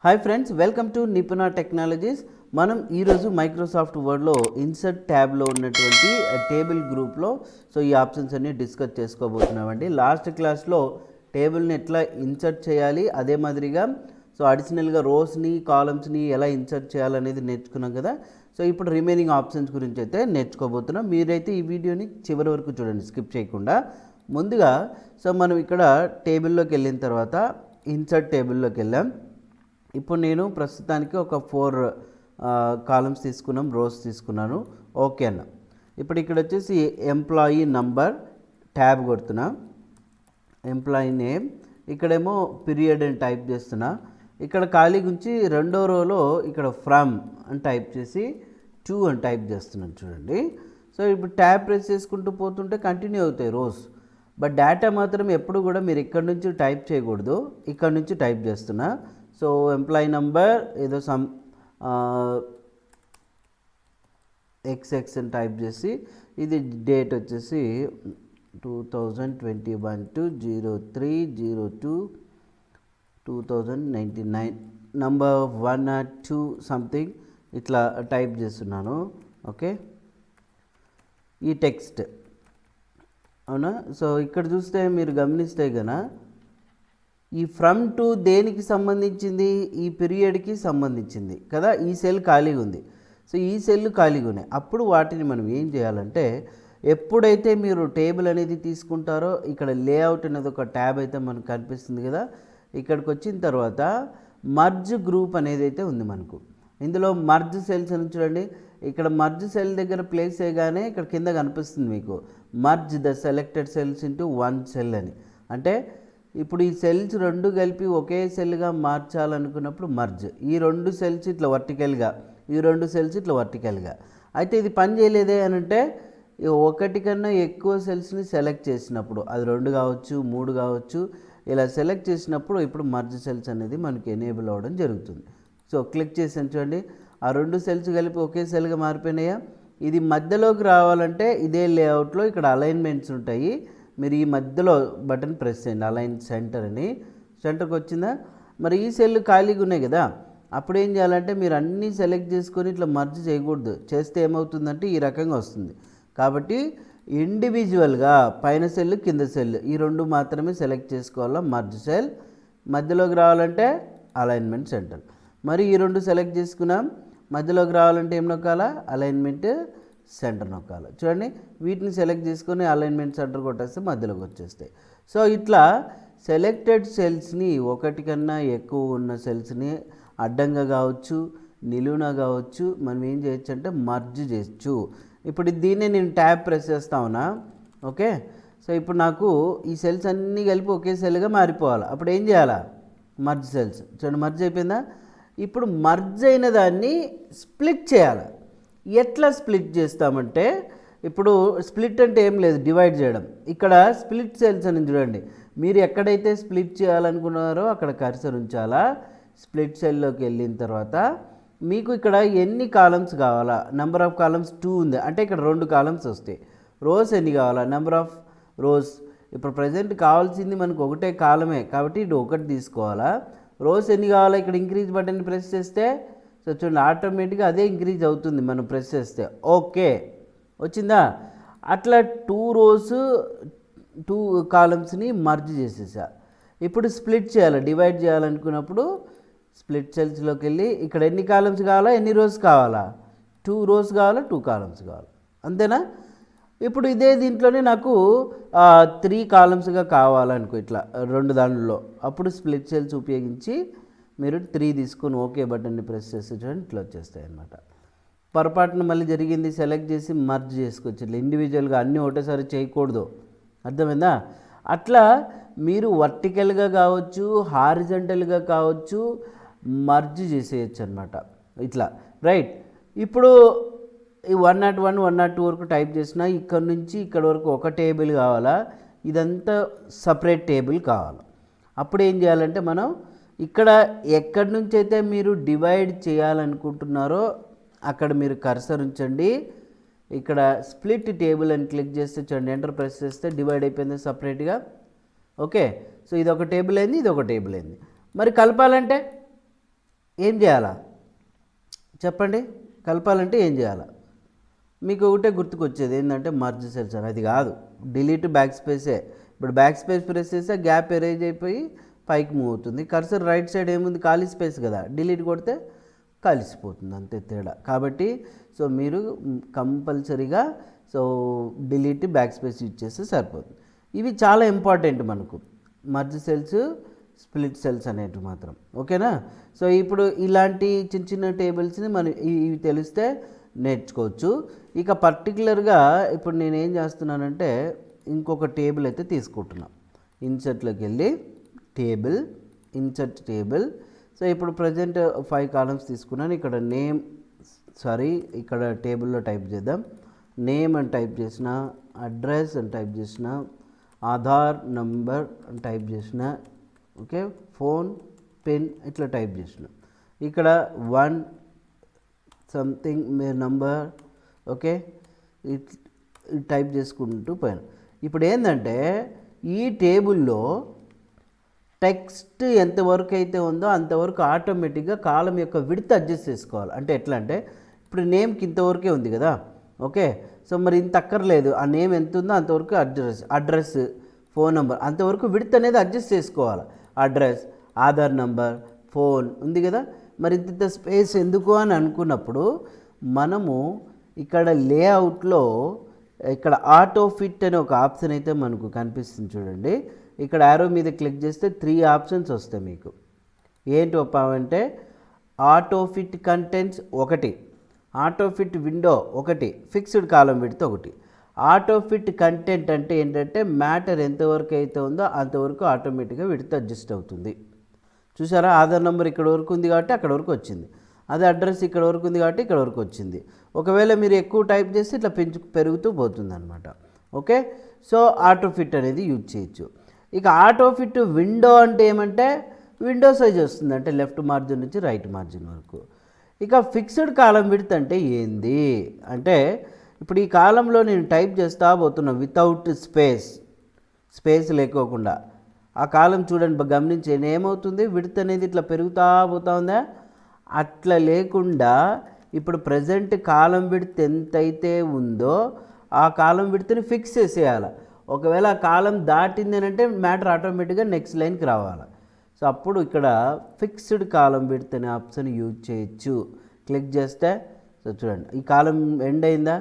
Hi friends, welcome to Nipuna technologies. మనం ఈరోజు Microsoft వర్డ్లో insert ట్యాబ్లో ఉన్నటువంటి టేబుల్ గ్రూప్లో ఈ ఆప్షన్స్ అన్ని డిస్కస్ చేసుకోబోతున్నామండి. లాస్ట్ క్లాస్లో టేబుల్ని ఎట్లా ఇన్సర్ట్ చేయాలి, అదే మాదిరిగా అడిషనల్గా రోస్ని కాలమ్స్ని ఎలా ఇన్సర్ట్ చేయాలనేది నేర్చుకున్నాం కదా. ఇప్పుడు రిమైనింగ్ ఆప్షన్స్ గురించి అయితే నేర్చుకోబోతున్నాం. మీరైతే ఈ వీడియోని చివరి వరకు చూడండి, స్కిప్ చేయకుండా. ముందుగా మనం ఇక్కడ టేబుల్లోకి వెళ్ళిన తర్వాత ఇన్సర్ట్ టేబుల్లోకి వెళ్ళాం. ఇప్పుడు నేను ప్రస్తుతానికి ఒక 4 కాలమ్స్ తీసుకున్నాం, రోస్ తీసుకున్నాను. ఓకే అన్న. ఇప్పుడు ఇక్కడ వచ్చేసి ఎంప్లాయీ నంబర్ ట్యాబ్ కొడుతున్నా, ఎంప్లాయీ నేమ్, ఇక్కడేమో పీరియడ్ అని టైప్ చేస్తున్నా. ఇక్కడ ఖాళీ గురించి రెండో రోలో ఇక్కడ ఫ్రమ్ అని టైప్ చేసి 2 అని టైప్ చేస్తున్నాను చూడండి. ఇప్పుడు ట్యాబ్ ప్రెస్ చేసుకుంటూ పోతుంటే కంటిన్యూ అవుతాయి రోస్, బట్ డేటా మాత్రం ఎప్పుడు కూడా మీరు ఇక్కడ నుంచి టైప్ చేయకూడదు, ఇక్కడ నుంచి టైప్ చేస్తున్నా. ఎంప్లాయీ నంబర్ ఏదో సమ్ XX అని టైప్ చేసి, ఇది డేట్ వచ్చేసి 2021 to 03/02/2099, నంబర్ 1 or 2 సంథింగ్ ఇట్లా టైప్ చేస్తున్నాను. ఓకే, ఈ టెక్స్ట్ అవునా. ఇక్కడ చూస్తే మీరు గమనిస్తే కనుక ఈ ఫ్రమ్ టు దేనికి సంబంధించింది, ఈ పీరియడ్కి సంబంధించింది కదా. ఈ సెల్ ఖాళీగా ఉంది, ఈ సెల్ ఖాళీగా ఉన్నాయి. అప్పుడు వాటిని మనం ఏం చేయాలంటే, ఎప్పుడైతే మీరు టేబుల్ అనేది తీసుకుంటారో ఇక్కడ లేఅవుట్ అనేది ఒక ట్యాబ్ అయితే మనకు కనిపిస్తుంది కదా. ఇక్కడికి వచ్చిన తర్వాత మర్జ్ గ్రూప్ అనేది అయితే ఉంది మనకు. ఇందులో మర్జ్ సెల్స్ అని చూడండి. ఇక్కడ మర్జ్ సెల్ దగ్గర ప్లేస్ చేయగానే ఇక్కడ కింద కనిపిస్తుంది మీకు merge the selected cells into 1 cell అని. అంటే ఇప్పుడు ఈ సెల్స్ రెండు కలిపి ఒకే సెల్గా మార్చాలనుకున్నప్పుడు మర్జ్, ఈ 2 సెల్స్ ఇట్లా వర్టికల్గా, ఈ 2 సెల్స్ ఇట్లా వర్టికల్గా. అయితే ఇది పని చేయలేదే అని అంటే, ఒకటి కన్నా ఎక్కువ సెల్స్ని సెలెక్ట్ చేసినప్పుడు, అది 2 కావచ్చు 3 కావచ్చు, ఇలా సెలెక్ట్ చేసినప్పుడు ఇప్పుడు మర్జ్ సెల్స్ అనేది మనకి ఎనేబుల్ అవ్వడం జరుగుతుంది. క్లిక్ చేసి చూడండి, ఆ 2 సెల్స్ కలిపి ఒకే సెల్గా మారిపోయినాయా. ఇది మధ్యలోకి రావాలంటే ఇదే లేఅవుట్లో ఇక్కడ అలైన్మెంట్స్ ఉంటాయి. మీరు ఈ మధ్యలో బటన్ ప్రెస్ చేయండి, అలైన్ సెంటర్ అని. సెంటర్కి వచ్చిందా. మరి ఈ సెల్ ఖాళీగా ఉన్నాయి కదా, అప్పుడు ఏం చేయాలంటే మీరు అన్నీ సెలెక్ట్ చేసుకొని ఇట్లా మర్జ్ చేయకూడదు. చేస్తే ఏమవుతుందంటే ఈ రకంగా వస్తుంది. కాబట్టి ఇండివిజువల్గా పైన సెల్ కింద సెల్ ఈ 2 మాత్రమే సెలెక్ట్ చేసుకోవాలా. మర్జ్ సెల్ మధ్యలోకి రావాలంటే అలైన్మెంట్ సెంటర్. మరి ఈ 2 సెలెక్ట్ చేసుకున్నాం, మధ్యలోకి రావాలంటే ఏం నొక్కాలా, అలైన్మెంట్ సెంటర్ నొక్కాలి. చూడండి, వీటిని సెలెక్ట్ చేసుకొని అలైన్మెంట్ సెంటర్ కొట్టేస్తే మధ్యలోకి వచ్చేస్తాయి. ఇట్లా సెలెక్టెడ్ సెల్స్ని, ఒకటి కన్నా ఎక్కువ ఉన్న సెల్స్ని అడ్డంగా కావచ్చు నిలువునా కావచ్చు మనం ఏం చేయొచ్చు అంటే మర్జ్ చేయొచ్చు. ఇప్పుడు దీన్నే నేను ట్యాబ్ ప్రెస్ చేస్తా ఉన్నా. ఓకే, ఇప్పుడు నాకు ఈ సెల్స్ అన్నీ కలిపి ఒకే సెల్గా మారిపోవాలి. అప్పుడు ఏం చేయాలా, మర్జ్ సెల్స్. చూడండి, మర్జ్ అయిపోయిందా. ఇప్పుడు మర్జ్ అయిన దాన్ని స్ప్లిట్ చేయాలి. ఎట్లా స్ప్లిట్ చేస్తామంటే, ఇప్పుడు స్ప్లిట్ అంటే ఏం లేదు, డివైడ్ చేయడం. ఇక్కడ స్ప్లిట్ సెల్స్ అని చూడండి, మీరు ఎక్కడైతే స్ప్లిట్ చేయాలనుకున్నారో అక్కడ కర్సర్ ఉంచాలా. స్ప్లిట్ సెల్లోకి వెళ్ళిన తర్వాత మీకు ఇక్కడ ఎన్ని కాలమ్స్ కావాలా, నెంబర్ ఆఫ్ కాలమ్స్ 2 ఉంది అంటే ఇక్కడ 2 కాలమ్స్ వస్తాయి. రోస్ ఎన్ని కావాలా, నెంబర్ ఆఫ్ రోస్. ఇప్పుడు ప్రజెంట్ కావాల్సింది మనకు ఒకటే కాలమే కాబట్టి ఇది 1 తీసుకోవాలా. రోస్ ఎన్ని కావాలా, ఇక్కడ ఇంక్రీజ్ బటన్ ప్రెస్ చేస్తే చూడండి ఆటోమేటిక్గా అదే ఇంక్రీజ్ అవుతుంది మనం ప్రెస్ చేస్తే. ఓకే వచ్చిందా. అట్లా 2 రోస్ 2 కాలమ్స్ని మర్జ్ చేసేసా. ఇప్పుడు స్ప్లిట్ చేయాలి, డివైడ్ చేయాలనుకున్నప్పుడు స్ప్లిట్ సెల్స్లోకి వెళ్ళి ఇక్కడ ఎన్ని కాలమ్స్ కావాలా, ఎన్ని రోస్ కావాలా, 2 రోస్ కావాలా 2 కాలమ్స్ కావాలి, అంతేనా. ఇప్పుడు ఇదే దీంట్లోనే నాకు 3 కాలమ్స్గా కావాలనుకో, ఇట్లా 2 దాంట్లో, అప్పుడు స్ప్లిట్ సెల్స్ ఉపయోగించి మీరు 3 తీసుకొని ఓకే బటన్ని ప్రెస్ చేసి చూడండి ఇట్లా వచ్చేస్తాయి అన్నమాట. పొరపాటున మళ్ళీ జరిగింది, సెలెక్ట్ చేసి మర్జ్ చేసుకోవచ్చు. ఇట్లా ఇండివిజువల్గా అన్నీ ఒకటేసారి చేయకూడదు, అర్థమైందా. అట్లా మీరు వర్టికల్గా కావచ్చు హారిజంటల్గా కావచ్చు మర్జ్ చేసేయచ్చు అనమాట ఇట్లా, రైట్. ఇప్పుడు ఈ 101 102 వరకు టైప్ చేసినా ఇక్కడ నుంచి ఇక్కడ వరకు ఒక టేబుల్ కావాలా, ఇదంతా సపరేట్ టేబుల్ కావాలి. అప్పుడు ఏం చేయాలంటే మనం ఇక్కడ ఎక్కడి నుంచి అయితే మీరు డివైడ్ చేయాలనుకుంటున్నారో అక్కడ మీరు కర్సర్ ఉంచండి. ఇక్కడ స్ప్లిట్ టేబుల్ అని క్లిక్ చేస్తే చూడండి, ఎంటర్ ప్రెస్ చేస్తే డివైడ్ అయిపోయింది సపరేట్గా. ఓకే, ఇది ఒక టేబుల్ అయింది, ఇది ఒక టేబుల్ అయింది. మరి కలపాలంటే ఏం చేయాలా చెప్పండి, కలపాలంటే ఏం చేయాలా? మీకు ఒకటే గుర్తుకొచ్చేది ఏంటంటే మర్జ్ సెల్స్ అని. అది కాదు, డిలీట్ బ్యాక్ స్పేసే. ఇప్పుడు బ్యాక్ స్పేస్ ప్రెస్ చేస్తే గ్యాప్ ఎరేజ్ అయిపోయి పైకి మూవ్ అవుతుంది. కర్సర్ రైట్ సైడ్ ఏముంది, ఖాళీ స్పేస్ కదా, డిలీట్ కొడితే కలిసిపోతుంది, అంతే తేడా. కాబట్టి సో మీరు కంపల్సరీగా so delete back space use చేస్తే సరిపోతుంది. ఇవి చాలా ఇంపార్టెంట్ మనకు, మర్జ్ సెల్స్, స్ప్లిట్ సెల్స్ అనేటివి మాత్రం. ఓకేనా? సో ఇప్పుడు ఇలాంటి చిన్న చిన్న టేబుల్స్ని మనం ఇవి తెలిస్తే నేర్చుకోవచ్చు. ఇక పర్టికులర్గా ఇప్పుడు నేను ఏం చేస్తున్నానంటే ఇంకొక టేబుల్ అయితే తీసుకుంటున్నాను. ఇన్సర్ట్లోకి వెళ్ళి టేబుల్, ఇన్సర్ట్ టేబుల్. సో ఇప్పుడు ప్రజెంట్ 5 కాలమ్స్ తీసుకున్నాను. ఇక్కడ నేమ్, ఇక్కడ టేబుల్లో టైప్ చేద్దాం. నేమ్ అని టైప్ చేసిన, అడ్రస్ అని టైప్ చేసిన, ఆధార్ నంబర్ అని టైప్ చేసిన, ఓకే, ఫోన్, పిన్ ఇట్లా టైప్ చేసిన. ఇక్కడ 1 సంథింగ్ నంబర్, ఓకే, టైప్ చేసుకుంటూ పోయాను. ఇప్పుడు ఏంటంటే ఈ టేబుల్లో టెక్స్ట్ ఎంతవరకు అయితే ఉందో అంతవరకు ఆటోమేటిక్గా కాలం యొక్క విడ్త్ అడ్జస్ట్ చేసుకోవాలి. అంటే ఎట్లా అంటే ఇప్పుడు నేమ్కి ఇంతవరకే ఉంది కదా, ఓకే, సో మరి ఇంత అక్కర్లేదు, ఆ నేమ్ ఎంత ఉందో అంతవరకు అడ్రస్, ఫోన్ నెంబర్ అంతవరకు విడ్త్ అనేది అడ్జస్ట్ చేసుకోవాలి. అడ్రస్, ఆధార్ నంబర్, ఫోన్ ఉంది కదా, మరి ఇంత స్పేస్ ఎందుకు అని అనుకున్నప్పుడు మనము ఇక్కడ లేఅవుట్లో ఇక్కడ ఆటోఫిట్ అనే ఒక ఆప్షన్ అయితే మనకు కనిపిస్తుంది చూడండి. ఇక్కడ యారో మీద క్లిక్ చేస్తే 3 ఆప్షన్స్ వస్తాయి మీకు. ఏంటి అంటే autofit contents 1, autofit window 1, fixed column width 1. Autofit content అంటే ఏంటంటే మ్యాటర్ ఎంతవరకు అయితే ఉందో అంతవరకు ఆటోమేటిక్గా విడ్త్ అడ్జస్ట్ అవుతుంది. చూసారా, ఆధార్ నెంబర్ ఇక్కడ వరకు ఉంది కాబట్టి అక్కడ వరకు వచ్చింది, అదే అడ్రస్ ఇక్కడ వరకు ఉంది కాబట్టి ఇక్కడ వరకు వచ్చింది. ఒకవేళ మీరు ఎక్కువ టైప్ చేస్తే ఇట్లా పెరుగుతూ పోతుంది అనమాట. ఓకే, సో ఆటోఫిట్ అనేది యూజ్ చేయొచ్చు. ఇక ఆటోఫిట్ విండో అంటే ఏమంటే విండో సైజ్ వస్తుంది, అంటే లెఫ్ట్ మార్జిన్ నుంచి రైట్ మార్జిన్ వరకు. ఇక ఫిక్స్డ్ కాలం విడ్త్ అంటే ఏంది అంటే ఇప్పుడు ఈ కాలంలో నేను టైప్ చేస్తా పోతున్నా వితౌట్ స్పేస్ లేకోకుండా. ఆ కాలం చూడండి, గమనించి ఏమవుతుంది, విడ్త్ అనేది ఇట్లా పెరుగుతూ పోతా ఉందా, అట్లా లేకుండా ఇప్పుడు ప్రజెంట్ కాలం విడ్త్ ఎంతైతే ఉందో ఆ కాలం విడ్త్ని ఫిక్స్ చేసేయాలి. ఒకవేళ ఆ కాలం దాటింది అంటే మ్యాటర్ ఆటోమేటిక్గా నెక్స్ట్ లైన్కి రావాలి. సో అప్పుడు ఇక్కడ ఫిక్స్డ్ కాలం విడ్త్ అనే ఆప్షన్ యూజ్ చేయొచ్చు. క్లిక్ చేస్తే సో చూడండి ఈ కాలం ఎండ్ అయిందా,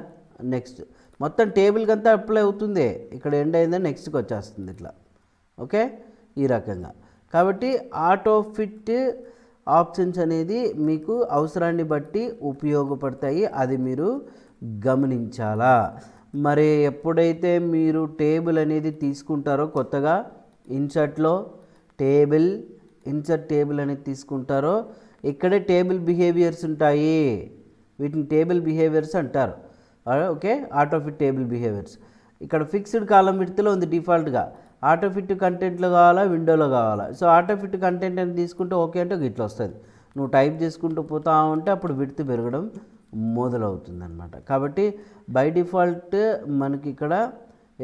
నెక్స్ట్ మొత్తం టేబుల్కి అంతా అప్లై అవుతుంది. ఇక్కడ ఎండ్ అయిందా నెక్స్ట్కి వచ్చేస్తుంది ఇట్లా. ఓకే, ఈ రకంగా. కాబట్టి ఆటోఫిట్ ఆప్షన్స్ అనేది మీకు అవసరాన్ని బట్టి ఉపయోగపడతాయి, అది మీరు గమనించాలా. మరి ఎప్పుడైతే మీరు టేబుల్ అనేది తీసుకుంటారో కొత్తగా ఇన్సర్ట్లో ఇన్సర్ట్ టేబుల్ అనేది తీసుకుంటారో ఇక్కడే టేబుల్ బిహేవియర్స్ ఉంటాయి, వీటిని టేబుల్ బిహేవియర్స్ అంటారు. Okay, autofit table behaviours. ఇక్కడ ఫిక్స్డ్ కాలం విడ్త్లో ఉంది డిఫాల్ట్గా, ఆటోఫిట్ కంటెంట్లో కావాలా విండోలో కావాలా. సో ఆటోఫిట్ కంటెంట్ అని తీసుకుంటే ఓకే అంటే ఇట్లా వస్తుంది. నువ్వు టైప్ చేసుకుంటూ పోతా ఉంటే అప్పుడు విడ్త్ పెరగడం మొదలవుతుంది అనమాట. కాబట్టి బై డిఫాల్ట్ మనకి ఇక్కడ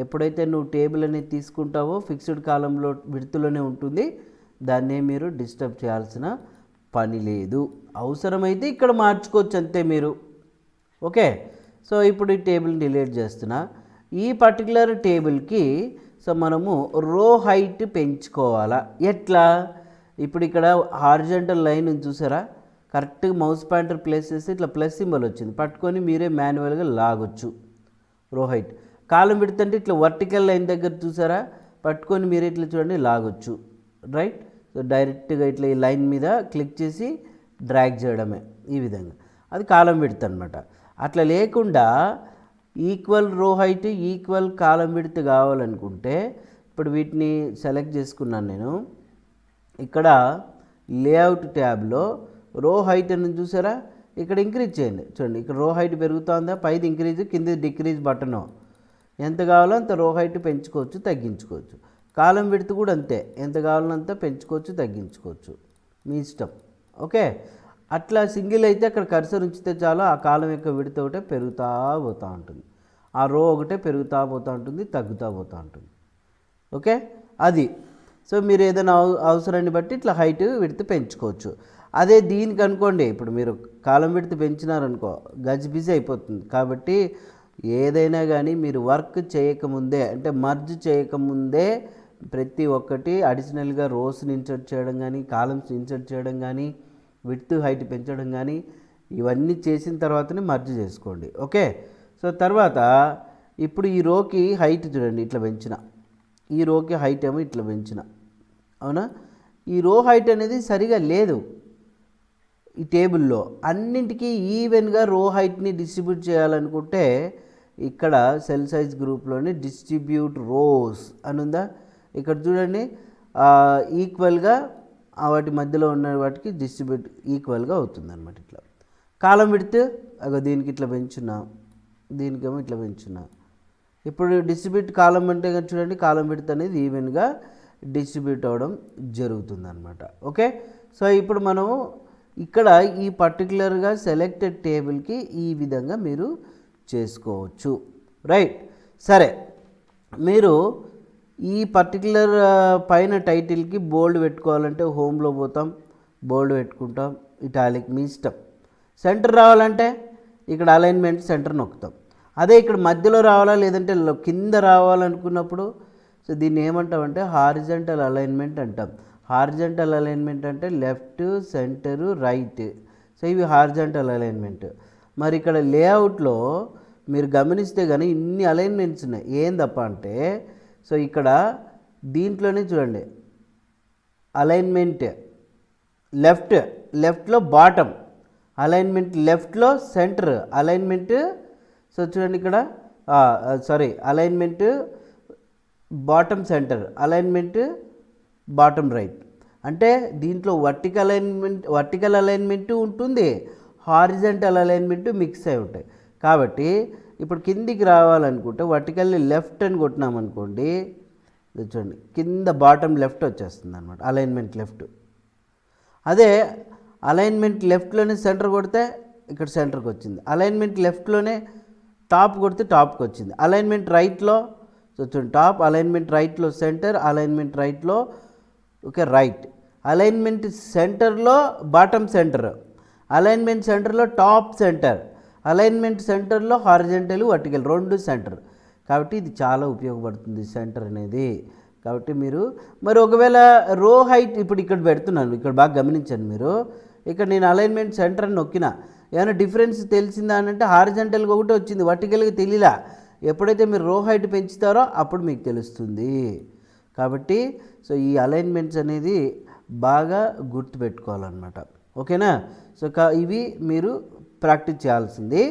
ఎప్పుడైతే నువ్వు టేబుల్ అనేది తీసుకుంటావో ఫిక్స్డ్ కాలంలో విడ్త్లోనే ఉంటుంది, దాన్నే మీరు డిస్టర్బ్ చేయాల్సిన పని లేదు. అవసరమైతే ఇక్కడ మార్చుకోవచ్చు అంతే మీరు. ఓకే, సో ఇప్పుడు ఈ టేబుల్ని డిలీట్ చేస్తున్నా. ఈ పర్టికులర్ టేబుల్కి సో మనము రో హైట్ పెంచుకోవాలా ఎట్లా? ఇప్పుడు ఇక్కడ హారిజంటల్ లైన్ చూసారా, కరెక్ట్గా మౌస్ పాయింటర్ ప్లేస్ చేస్తే ఇట్లా ప్లస్ సింబల్ వచ్చింది, పట్టుకొని మీరే మాన్యువల్గా లాగొచ్చు రో హైట్. కాలం విడ్త్ అంటే ఇట్లా వర్టికల్ లైన్ దగ్గర చూసారా, పట్టుకొని మీరే ఇట్లా చూడండి లాగొచ్చు, రైట్. సో డైరెక్ట్గా ఇట్లా ఈ లైన్ మీద క్లిక్ చేసి డ్రాగ్ చేయడమే ఈ విధంగా, అది కాలం విడ్త్ అనమాట. అట్లా లేకుండా ఈక్వల్ రో హైట్ ఈక్వల్ కాలం విడ్త్ కావాలనుకుంటే ఇప్పుడు వీటిని సెలెక్ట్ చేసుకున్నాను నేను. ఇక్కడ లేఅవుట్ ట్యాబ్లో రో హైట్ అని చూసారా, ఇక్కడ ఇంక్రీజ్ చేయండి. చూడండి ఇక్కడ రో హైట్ పెరుగుతుందా, పైది ఇంక్రీజ్ కింద డిక్రీజ్ బటను. ఎంత కావాలో అంత రో హైట్ పెంచుకోవచ్చు తగ్గించుకోవచ్చు. కాలం విడ్త్ కూడా అంతే, ఎంత కావాలో అంత పెంచుకోవచ్చు తగ్గించుకోవచ్చు, మీ ఇష్టం. ఓకే, అట్లా సింగిల్ అయితే అక్కడ కర్సర్ ఉంచితే చాలు, ఆ కాలం యొక్క విడ్త్ ఒకటే పెరుగుతూ పోతూ ఉంటుంది, ఆ రో ఒకటే పెరుగుతూ పోతూ ఉంటుంది తగ్గుతూ పోతూ ఉంటుంది. ఓకే, అది. సో మీరు ఏదైనా అవసరాన్ని బట్టి ఇట్లా హైట్ విడ్త్ పెంచుకోవచ్చు. అదే దీనికి అనుకోండి, ఇప్పుడు మీరు కాలం విడ్త్ పెంచినారనుకో గజిబిజి అయిపోతుంది. కాబట్టి ఏదైనా కానీ మీరు వర్క్ చేయకముందే, అంటే మర్జ్ చేయకముందే ప్రతి ఒక్కటి అడిషనల్గా రోస్ని ఇన్సర్ట్ చేయడం కానీ, కాలమ్స్ ఇన్సర్ట్ చేయడం కానీ, విడ్త్ హైట్ పెంచడం కానీ ఇవన్నీ చేసిన తర్వాతనే మర్జ్ చేసుకోండి. ఓకే. సో తర్వాత ఇప్పుడు ఈ రోకి హైట్ చూడండి ఇట్లా పెంచిన, ఈ రోకి హైట్ ఏమో ఇట్లా పెంచిన, అవునా. ఈ రో హైట్ అనేది సరిగా లేదు ఈ టేబుల్లో. అన్నింటికీ ఈవెన్గా రో హైట్ని డిస్ట్రిబ్యూట్ చేయాలనుకుంటే ఇక్కడ సెల్ సైజ్ గ్రూప్లోని డిస్ట్రిబ్యూట్ రోస్ అని ఉందా, ఇక్కడ చూడండి ఈక్వల్గా వాటి మధ్యలో ఉన్న వాటికి డిస్ట్రిబ్యూట్ ఈక్వల్గా అవుతుంది అనమాట. ఇట్లా కాలం విడ్త్ అగో దీనికి ఇట్లా పెంచున్నా, దీనికేమో ఇట్లా పెంచున్నా. ఇప్పుడు డిస్ట్రిబ్యూట్ కాలం అంటే చూడండి కాలం విడ్త్ అనేది ఈవెన్గా డిస్ట్రిబ్యూట్ అవ్వడం జరుగుతుంది అనమాట. ఓకే. సో ఇప్పుడు మనము ఇక్కడ ఈ పర్టికులర్గా సెలెక్టెడ్ టేబుల్కి ఈ విధంగా మీరు చేసుకోవచ్చు. రైట్. సరే, మీరు ఈ పర్టికులర్ పైన టైటిల్కి బోల్డ్ పెట్టుకోవాలంటే హోమ్లో పోతాం, బోల్డ్ పెట్టుకుంటాం, ఇటాలిక్ మీ ఇష్టం. సెంటర్ రావాలంటే ఇక్కడ అలైన్మెంట్ సెంటర్ నొక్కుతాం. అదే ఇక్కడ మధ్యలో రావాలా లేదంటే కింద రావాలనుకున్నప్పుడు సో దీన్ని ఏమంటామంటే హారిజంటల్ అలైన్మెంట్ అంటాం. హారిజంటల్ అలైన్మెంట్ అంటే లెఫ్ట్, సెంటరు, రైట్. సో ఇవి హారిజంటల్ అలైన్మెంట్. మరి ఇక్కడ లేఅవుట్లో మీరు గమనిస్తే కానీ ఇన్ని అలైన్మెంట్స్ ఉన్నాయి. ఏం తప్ప అంటే సో ఇక్కడ దీంట్లోనే చూడండి అలైన్మెంట్ లెఫ్ట్లో బాటమ్, అలైన్మెంట్ లెఫ్ట్లో సెంటర్, అలైన్మెంట్ సో చూడండి ఇక్కడ alignment bottom centre, alignment bottom right. అంటే దీంట్లో వర్టికల్ అలైన్మెంట్ ఉంటుంది, హారిజంటల్ అలైన్మెంట్ మిక్స్ అయి ఉంటాయి. కాబట్టి ఇప్పుడు కిందికి రావాలనుకుంటే వర్టికల్లీ లెఫ్ట్ అని కొట్టినామనుకోండి, చూడండి కింద బాటమ్ లెఫ్ట్ వచ్చేస్తుంది అనమాట, అలైన్మెంట్ లెఫ్ట్. అదే అలైన్మెంట్ లెఫ్ట్లోనే సెంటర్ కొడితే ఇక్కడ సెంటర్కి వచ్చింది, అలైన్మెంట్ లెఫ్ట్లోనే టాప్ కొడితే టాప్కి వచ్చింది, అలైన్మెంట్ రైట్లో సో చూడండి టాప్, అలైన్మెంట్ రైట్లో సెంటర్, అలైన్మెంట్ రైట్లో ఓకే రైట్, అలైన్మెంట్ సెంటర్లో బాటమ్ సెంటర్, అలైన్మెంట్ సెంటర్లో టాప్ సెంటర్, అలైన్మెంట్ సెంటర్లో హారిజంటల్ వర్టికల్ రెండు సెంటర్. కాబట్టి ఇది చాలా ఉపయోగపడుతుంది సెంటర్ అనేది. కాబట్టి మీరు మరి ఒకవేళ రో హైట్ ఇప్పుడు ఇక్కడ పెడుతున్నాను, ఇక్కడ బాగా గమనించండి మీరు, ఇక్కడ నేను అలైన్మెంట్ సెంటర్ అని నొక్కిన, ఏమైనా డిఫరెన్స్ తెలిసిందా అని అంటే హారిజంటల్గా ఒకటి వచ్చింది, వర్టికల్గా తెలియలా. ఎప్పుడైతే మీరు రో హైట్ పెంచుతారో అప్పుడు మీకు తెలుస్తుంది. కాబట్టి సో ఈ అలైన్మెంట్స్ అనేది బాగా గుర్తుపెట్టుకోవాలన్నమాట. ఓకేనా. సో ఇవి మీరు ప్రాక్టీస్ చేయాల్సింది.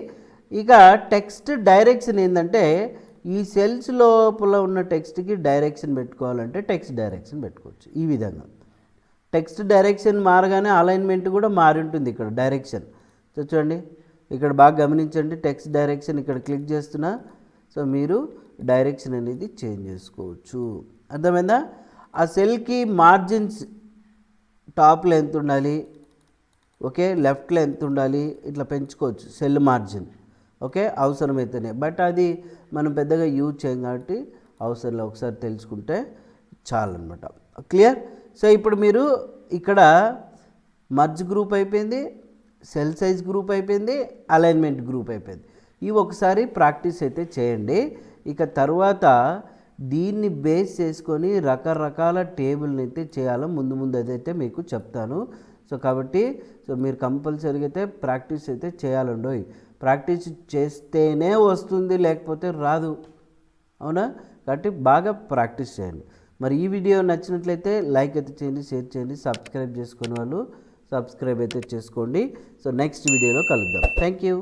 ఇక టెక్స్ట్ డైరెక్షన్ ఏంటంటే ఈ సెల్స్ లోపల ఉన్న టెక్స్ట్కి డైరెక్షన్ పెట్టుకోవాలంటే టెక్స్ట్ డైరెక్షన్ పెట్టుకోవచ్చు ఈ విధంగా. టెక్స్ట్ డైరెక్షన్ మారగానే అలైన్మెంట్ కూడా మారి ఉంటుంది ఇక్కడ డైరెక్షన్. సో చూడండి ఇక్కడ బాగా గమనించండి, టెక్స్ట్ డైరెక్షన్ ఇక్కడ క్లిక్ చేస్తున్నా, సో మీరు డైరెక్షన్ అనేది చేంజ్ చేసుకోవచ్చు. అర్థమైందా. ఆ సెల్కి మార్జిన్స్ టాప్లో ఎంత ఉండాలి, ఓకే లెఫ్ట్లో ఎంత ఉండాలి, ఇట్లా పెంచుకోవచ్చు సెల్ మార్జిన్. ఓకే అవసరమైతేనే, బట్ అది మనం పెద్దగా యూజ్ చేయం కాబట్టి అవసరంలో ఒకసారి తెలుసుకుంటే చాలన్నమాట. క్లియర్. సో ఇప్పుడు మీరు ఇక్కడ మర్జ్ గ్రూప్ అయిపోయింది, సెల్ సైజ్ గ్రూప్ అయిపోయింది, అలైన్మెంట్ గ్రూప్ అయిపోయింది. ఇవి ఒకసారి ప్రాక్టీస్ అయితే చేయండి. ఇక తర్వాత దీన్ని బేస్ చేసుకొని రకరకాల టేబుల్ని అయితే చేయాలో ముందు అదైతే మీకు చెప్తాను. సో కాబట్టి సో మీరు కంపల్సరీగా అయితే ప్రాక్టీస్ అయితే చేయాలండోయ్. ప్రాక్టీస్ చేస్తేనే వస్తుంది, లేకపోతే రాదు, అవునా. కాబట్టి బాగా ప్రాక్టీస్ చేయండి. మరి ఈ వీడియో నచ్చినట్లయితే లైక్ అయితే చేయండి, షేర్ చేయండి, సబ్స్క్రైబ్ చేసుకునే వాళ్ళు సబ్స్క్రైబ్ అయితే చేసుకోండి. సో నెక్స్ట్ వీడియోలో కలుద్దాం. Thank you.